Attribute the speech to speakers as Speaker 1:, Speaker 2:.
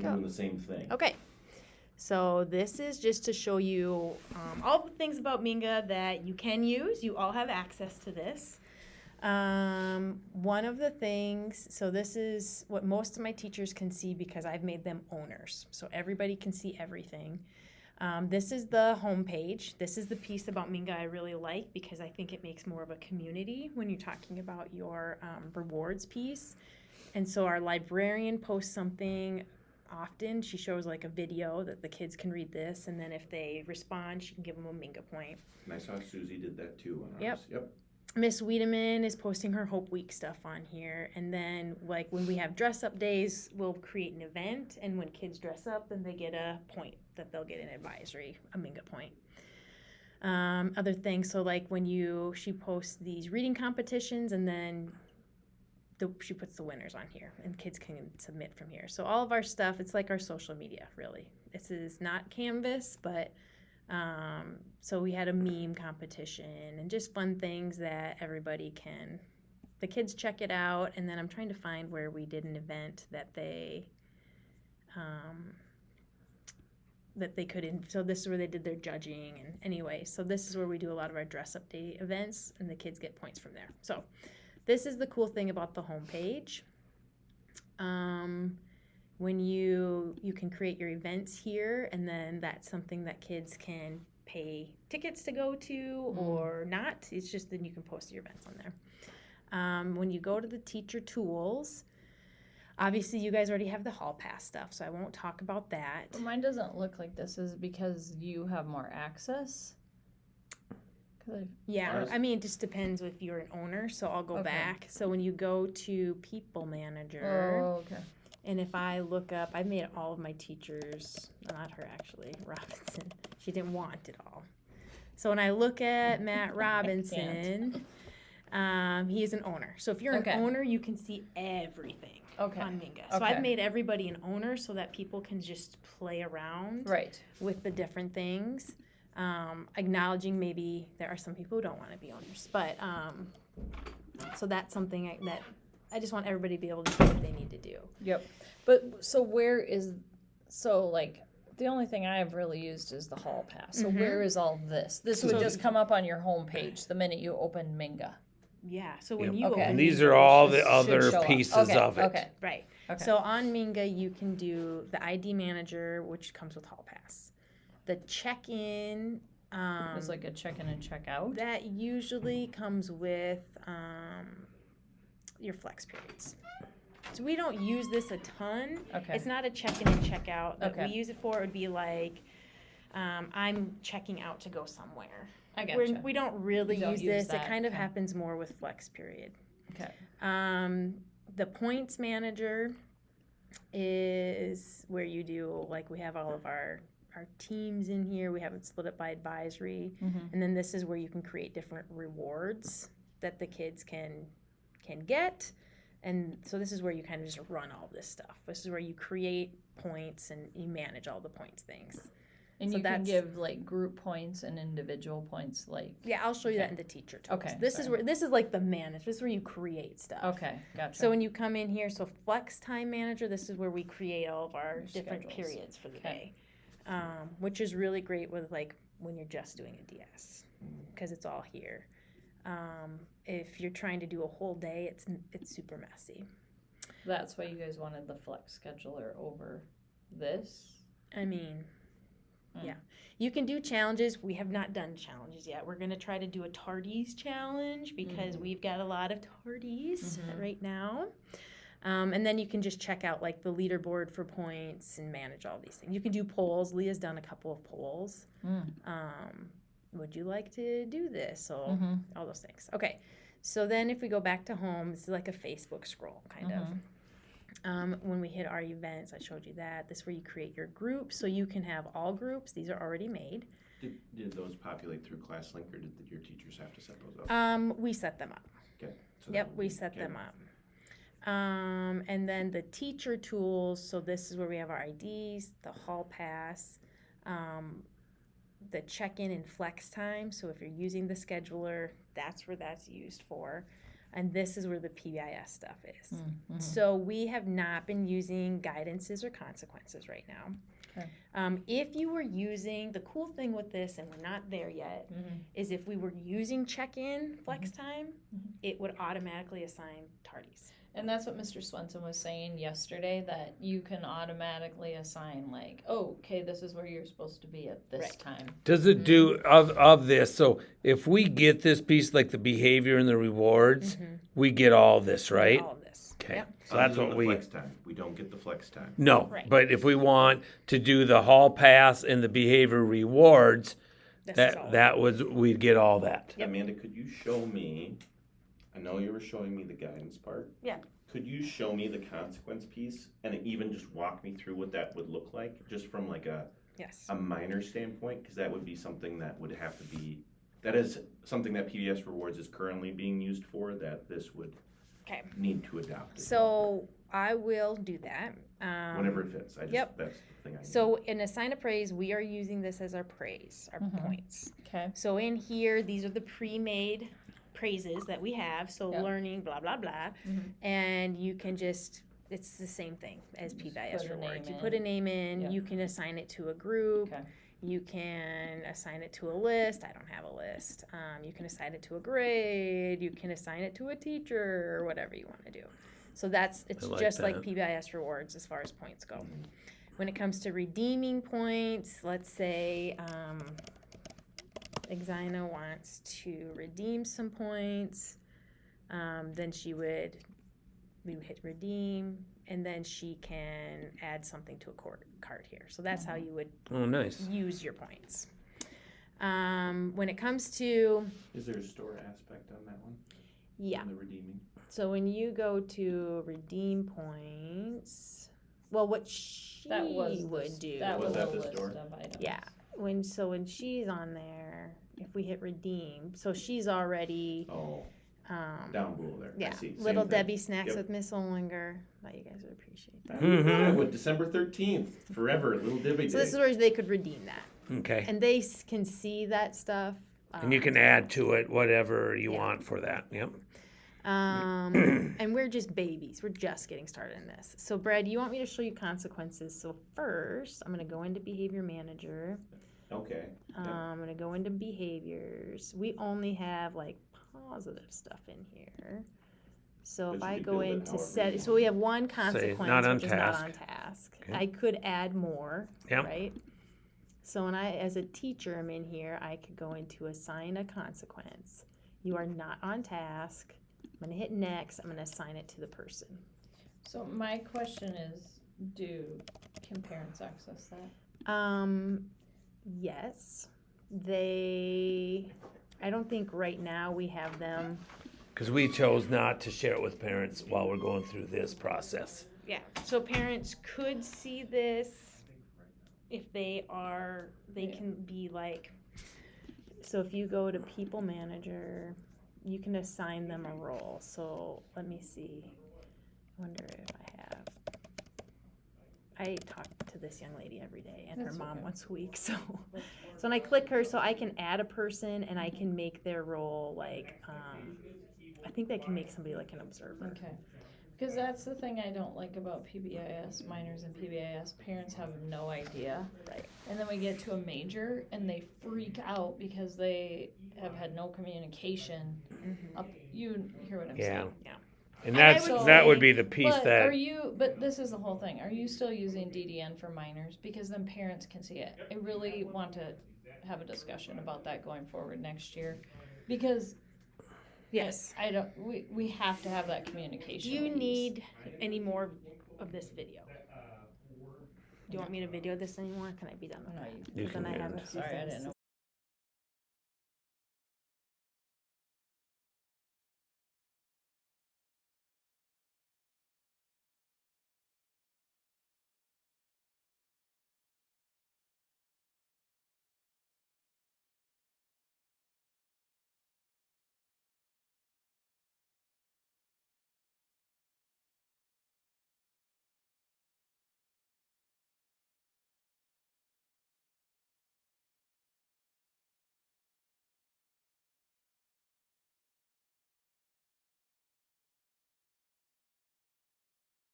Speaker 1: We're doing the same thing.
Speaker 2: Okay. So this is just to show you all the things about Minga that you can use. You all have access to this. One of the things, so this is what most of my teachers can see because I've made them owners. So everybody can see everything. This is the homepage. This is the piece about Minga I really like because I think it makes more of a community when you're talking about your rewards piece. And so our librarian posts something often. She shows like a video that the kids can read this, and then if they respond, she can give them a Minga point.
Speaker 1: And I saw Susie did that too on
Speaker 2: Yep.
Speaker 1: ours. Yep.
Speaker 2: Miss Wiedemann is posting her Hope Week stuff on here. And then, like, when we have dress up days, we'll create an event. And when kids dress up, then they get a point that they'll get an advisory, a Minga point. Other things, so like when she posts these reading competitions, and then she puts the winners on here, and kids can submit from here. So all of our stuff, it's like our social media, really. This is not Canvas, but so we had a meme competition and just fun things that everybody can, the kids check it out. And then I'm trying to find where we did an event that they so this is where they did their judging. And anyway, so this is where we do a lot of our dress up day events, and the kids get points from there. So this is the cool thing about the homepage. When you can create your events here, and then that's something that kids can pay tickets to go to or not. It's just then you can post your events on there. When you go to the teacher tools, obviously you guys already have the hall pass stuff, so I won't talk about that.
Speaker 3: Well, mine doesn't look like this. Is it because you have more access?
Speaker 2: Yeah, I mean, it just depends if you're an owner, so I'll go back. So when you go to People Manager, and if I look up, I've made all of my teachers, not her actually, Robinson, she didn't want it all. So when I look at Matt Robinson, he is an owner. So if you're an owner, you can see everything on Minga. So I've made everybody an owner so that people can just play around with the different things. Acknowledging maybe there are some people who don't want to be owners, but so that's something that I just want everybody to be able to do what they need to do.
Speaker 3: Yep. But so like the only thing I have really used is the hall pass. So where is all this? This would just come up on your homepage the minute you open Minga.
Speaker 2: Yeah. So when you open
Speaker 4: and these
Speaker 2: Minga,
Speaker 4: are all the other pieces of it.
Speaker 3: Okay.
Speaker 2: Right. So on Minga, you can do the ID manager, which comes with hall pass. The check-in.
Speaker 3: It's like a check-in and check-out.
Speaker 2: That usually comes with your flex periods. So we don't use this a ton. It's not a check-in and check-out. That we use it for, it would be like I'm checking out to go somewhere.
Speaker 3: I gotcha.
Speaker 2: We don't really use this. It kind of happens more with flex period.
Speaker 3: Okay.
Speaker 2: The points manager is where you do, like, we have all of our teams in here. We have it split up by advisory. And then this is where you can create different rewards that the kids can get. And so this is where you kind of just run all this stuff. This is where you create points and you manage all the points things.
Speaker 3: And so you can give like group points and individual points, like.
Speaker 2: Yeah, I'll show you that in the teacher tools.
Speaker 3: Okay.
Speaker 2: This is like the manage. This is where you create stuff.
Speaker 3: Okay, gotcha.
Speaker 2: So when you come in here, so flex time manager, this is where we create all of our different periods for the day. Which is really great with like when you're just doing a DS, because it's all here. If you're trying to do a whole day, it's super messy.
Speaker 3: That's why you guys wanted the flex scheduler over this?
Speaker 2: I mean, yeah. You can do challenges. We have not done challenges yet. We're going to try to do a tardies challenge because we've got a lot of tardies right now. And then you can just check out like the leaderboard for points and manage all these things. You can do polls. Leah's done a couple of polls. Would you like to do this? So all those things. Okay. So then if we go back to home, this is like a Facebook scroll kind of. When we hit our events, I showed you that. This is where you create your groups. So you can have all groups. These are already made.
Speaker 1: Did those populate through ClassLink, or did your teachers have to set those up?
Speaker 2: We set them up.
Speaker 1: Okay. So
Speaker 2: We set them up. And then the teacher tools, so this is where we have our IDs, the hall pass, the check-in and flex time. So if you're using the scheduler, that's where that's used for. And this is where the PBIS stuff is.
Speaker 3: Mm-hmm.
Speaker 2: So we have not been using guidances or consequences right now.
Speaker 3: Okay.
Speaker 2: If you were using, the cool thing with this, and we're not there yet, is if we were using check-in flex time, it would automatically assign tardies.
Speaker 3: And that's what Mr. Swenson was saying yesterday, that you can automatically assign, like, oh, okay, this is where you're supposed to be at this time.
Speaker 4: Does it do of this? So if we get this piece, like the behavior and the rewards, we get all this, right?
Speaker 2: All of this.
Speaker 4: Okay.
Speaker 2: Yep.
Speaker 4: So that's
Speaker 1: Other than
Speaker 4: what
Speaker 1: the
Speaker 4: we.
Speaker 1: flex time. We don't get the flex time.
Speaker 4: No,
Speaker 2: Right.
Speaker 4: but if we want to do the hall pass and the behavior rewards,
Speaker 2: This is all.
Speaker 4: we'd get all that.
Speaker 2: Yep.
Speaker 1: Amanda, could you show me? I know you were showing me the guidance part.
Speaker 2: Yeah.
Speaker 1: Could you show me the consequence piece and even just walk me through what that would look like, just from like a
Speaker 2: Yes.
Speaker 1: minor standpoint? Because that would be something that would have to be. That is something that PBS Rewards is currently being used for. That this would
Speaker 2: Okay.
Speaker 1: need to adopt.
Speaker 2: So I will do that.
Speaker 1: Whenever it fits. That's the thing I need.
Speaker 2: So in assign a praise, we are using this as our praise, our points.
Speaker 3: Okay.
Speaker 2: So in here, these are the pre-made praises that we have. So
Speaker 3: Yep.
Speaker 2: learning, blah, blah, blah. And you can just, it's the same thing as
Speaker 3: Just
Speaker 2: PBIS
Speaker 3: put a
Speaker 2: rewards.
Speaker 3: name
Speaker 2: You put a name in,
Speaker 3: Yep.
Speaker 2: you can assign it to a group.
Speaker 3: Okay.
Speaker 2: You can assign it to a list. I don't have a list. You can assign it to a grade. You can assign it to a teacher or whatever you want to do. So it's
Speaker 4: I like
Speaker 2: just like
Speaker 4: that.
Speaker 2: PBIS rewards as far as points go. When it comes to redeeming points, let's say Exina wants to redeem some points, then we would hit redeem, and then she can add something to a card here. So that's how you would
Speaker 4: Oh, nice.
Speaker 2: use your points. When it comes to,
Speaker 1: Is there a store aspect on that one?
Speaker 2: yeah,
Speaker 1: On the redeeming.
Speaker 2: so when you go to redeem points, well, what she
Speaker 3: That was
Speaker 2: would do,
Speaker 3: That
Speaker 1: Was
Speaker 3: was
Speaker 1: that
Speaker 3: a
Speaker 1: the
Speaker 3: list
Speaker 1: store?
Speaker 3: of items.
Speaker 2: yeah, when she's on there, if we hit redeem, so she's already,
Speaker 1: Oh,
Speaker 2: um,
Speaker 1: down below there. I
Speaker 2: yeah,
Speaker 1: see. Same
Speaker 2: Little
Speaker 1: thing.
Speaker 2: Debbie snacks
Speaker 1: Yep.
Speaker 2: with Miss Olinger. Thought you guys would appreciate that.
Speaker 1: I would. December 13th, forever, Little Debbie
Speaker 2: So
Speaker 1: Day.
Speaker 2: this is where they could redeem that,
Speaker 4: Okay.
Speaker 2: and they can see that stuff.
Speaker 4: And you can add to it whatever you
Speaker 2: Yeah.
Speaker 4: want for that. Yep.
Speaker 2: And we're just babies. We're just getting started in this. So, Brad, you want me to show you consequences. So first, I'm going to go into Behavior Manager.
Speaker 1: Okay.
Speaker 2: I'm going to go into Behaviors. We only have like positive stuff in here. So
Speaker 1: But
Speaker 2: if
Speaker 1: you
Speaker 2: I
Speaker 1: could
Speaker 2: go
Speaker 1: build it
Speaker 2: into
Speaker 1: however
Speaker 2: set,
Speaker 1: you
Speaker 2: so we have one
Speaker 4: not
Speaker 2: consequence,
Speaker 4: on
Speaker 2: which is not
Speaker 4: task.
Speaker 2: on task.
Speaker 4: Okay.
Speaker 2: I could add more,
Speaker 4: Yep.
Speaker 2: right? So when I, as a teacher, I'm in here, I could go into assign a consequence. You are not on task. I'm going to hit next. I'm going to assign it to the person.
Speaker 3: So my question is, can parents access that?
Speaker 2: Yes. I don't think right now we have them.
Speaker 4: Because we chose not to share it with parents while we're going through this process.
Speaker 2: Yeah. So parents could see this if they can be like, so if you go to People Manager, you can assign them a role. So let me see. I wonder if I talk to this young lady every day and
Speaker 3: That's
Speaker 2: her mom
Speaker 3: okay.
Speaker 2: once a week. So when I click her, so I can add a person and I can make their role like, I think I can make somebody like an observer.
Speaker 3: Okay. Because that's the thing I don't like about PBIS, minors and PBIS. Parents have no idea.
Speaker 2: Right.
Speaker 3: And then we get to a major and they freak out because they have had no communication. You hear what I'm
Speaker 4: Yeah.
Speaker 3: saying?
Speaker 2: Yeah.
Speaker 4: And
Speaker 2: I
Speaker 4: that's
Speaker 2: would
Speaker 4: that
Speaker 2: say-
Speaker 4: would be the piece
Speaker 3: But
Speaker 4: that
Speaker 3: but this is the whole thing. Are you still using DDN for minors? Because then parents can see it. I really want to have a discussion about that going forward next year. Because
Speaker 2: Yes.
Speaker 3: I don't, we have to have that communication.
Speaker 2: Do you
Speaker 3: piece.
Speaker 2: need any more of this video? Do you want me to video this anymore? Can I be done with
Speaker 3: No,
Speaker 2: that?
Speaker 3: you-
Speaker 4: You
Speaker 2: Because then
Speaker 4: can
Speaker 2: I have
Speaker 4: end.
Speaker 2: a few
Speaker 3: Sorry, I
Speaker 2: things
Speaker 3: didn't
Speaker 2: to
Speaker 3: know